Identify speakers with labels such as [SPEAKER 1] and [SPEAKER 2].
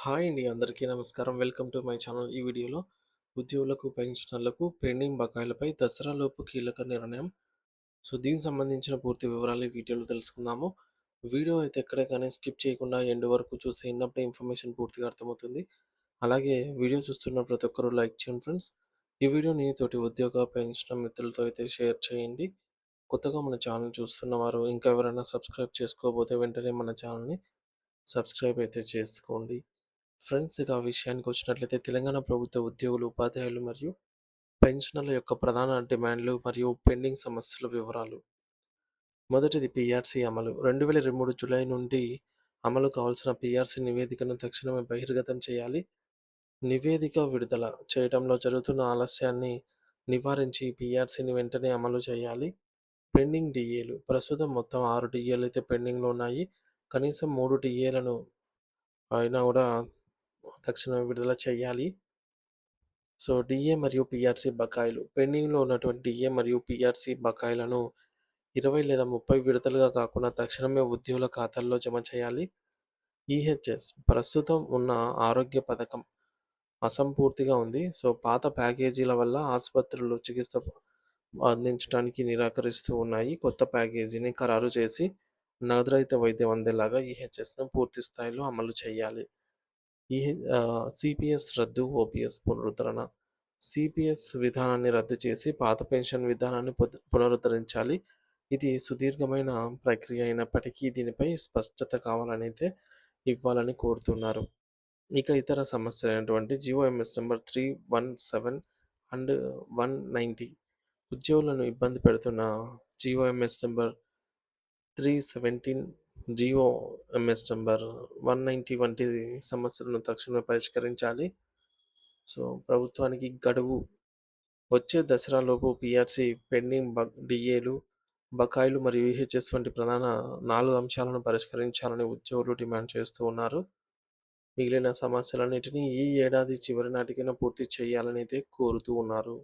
[SPEAKER 1] Hi అండి. అందరికీ నమస్కారం. Welcome to my channel. ఈ వీడియోలో ఉద్యోగులకు, పెన్షనర్లకు పెండింగ్ బకాయిలపై దసరాలోపు కీలక నిర్ణయం. దీనికి సంబంధించిన పూర్తి వివరాలు ఈ వీడియోలో తెలుసుకుందాము. వీడియో అయితే ఎక్కడ కానీ స్కిప్ చేయకుండా ఎండ్ వరకు చూస్తే ఇన్నప్పుడే ఇన్ఫర్మేషన్ పూర్తిగా అర్థమవుతుంది. అలాగే వీడియో చూస్తున్న ప్రతి ఒక్కరూ లైక్ చేయండి ఫ్రెండ్స్. ఈ వీడియోని తోటి ఉద్యోగ, పెన్షనర్ మిత్రులతో అయితే షేర్ చేయండి. కొత్తగా మన ఛానల్ చూస్తున్న వారు ఇంకా ఎవరైనా సబ్స్క్రైబ్ చేసుకోకపోతే వెంటనే మన ఛానల్‌ని సబ్స్క్రైబ్ అయితే చేసుకోండి. ఫ్రెండ్స్ ఇక ఆ విషయానికి వచ్చినట్లయితే తెలంగాణ ప్రభుత్వ ఉద్యోగులు, ఉపాధ్యాయులు మరియు పెన్షనర్ల యొక్క ప్రధాన డిమాండ్లు మరియు పెండింగ్ సమస్యల వివరాలు. మొదటిది పీఆర్సీ అమలు. 2023 జూలై నుండి అమలు కావాల్సిన పీఆర్సీ నివేదికను తక్షణమే బహిర్గతం చేయాలి. నివేదిక విడుదల చేయడంలో జరుగుతున్న ఆలస్యాన్ని నివారించి పీఆర్సీని వెంటనే అమలు చేయాలి. పెండింగ్ డీఏలు. ప్రస్తుతం మొత్తం 6 డీఏలు అయితే పెండింగ్‌లో ఉన్నాయి. కనీసం 3 డీఏలను అయినా కూడా తక్షణమే విడుదల చేయాలి. డీఏ మరియు పీఆర్సీ బకాయిలు. పెండింగ్‌లో ఉన్నటువంటి డీఏ మరియు పీఆర్సీ బకాయిలను 20 లేదా 30 విడతలుగా కాకుండా తక్షణమే ఉద్యోగుల ఖాతాల్లో జమ చేయాలి. ఈహెచ్ఎస్ ప్రస్తుతం ఉన్న ఆరోగ్య పథకం అసంపూర్తిగా ఉంది. పాత ప్యాకేజీల వల్ల ఆసుపత్రులు చికిత్స అందించడానికి నిరాకరిస్తూ ఉన్నాయి. కొత్త ప్యాకేజీని ఖరారు చేసి నగదురహిత వైద్యం అందేలాగా ఈహెచ్ఎస్‌ను పూర్తి స్థాయిలో అమలు చేయాలి. సిపిఎస్ రద్దు, ఓపీఎస్ పునరుద్ధరణ. సిపిఎస్ విధానాన్ని రద్దు చేసి పాత పెన్షన్ విధానాన్ని పునరుద్ధరించాలి. ఇది సుదీర్ఘమైన ప్రక్రియ అయినప్పటికీ దీనిపై స్పష్టత కావాలనైతే ఇవ్వాలని కోరుతున్నారు. ఇక ఇతర సమస్యలైనటువంటి జీవోఎంఎస్ నంబర్ 317 అండ్ 190 ఉద్యోగులను ఇబ్బంది పెడుతున్న జీవోఎంఎస్ నంబర్ 317, జీవోఎంఎస్ నంబర్ 190 వంటి సమస్యలను తక్షణమే పరిష్కరించాలి. ప్రభుత్వానికి గడువు. వచ్చే దసరాలోపు పీఆర్సీ, పెండింగ్ డీఏలు, బకాయిలు మరియు ఈహెచ్ఎస్ వంటి ప్రధాన 4 అంశాలను పరిష్కరించాలని ఉద్యోగులు డిమాండ్ చేస్తూ ఉన్నారు. మిగిలిన సమస్యలన్నిటినీ ఈ ఏడాది చివరి నాటికైనా పూర్తి చేయాలని అయితే కోరుతూ ఉన్నారు.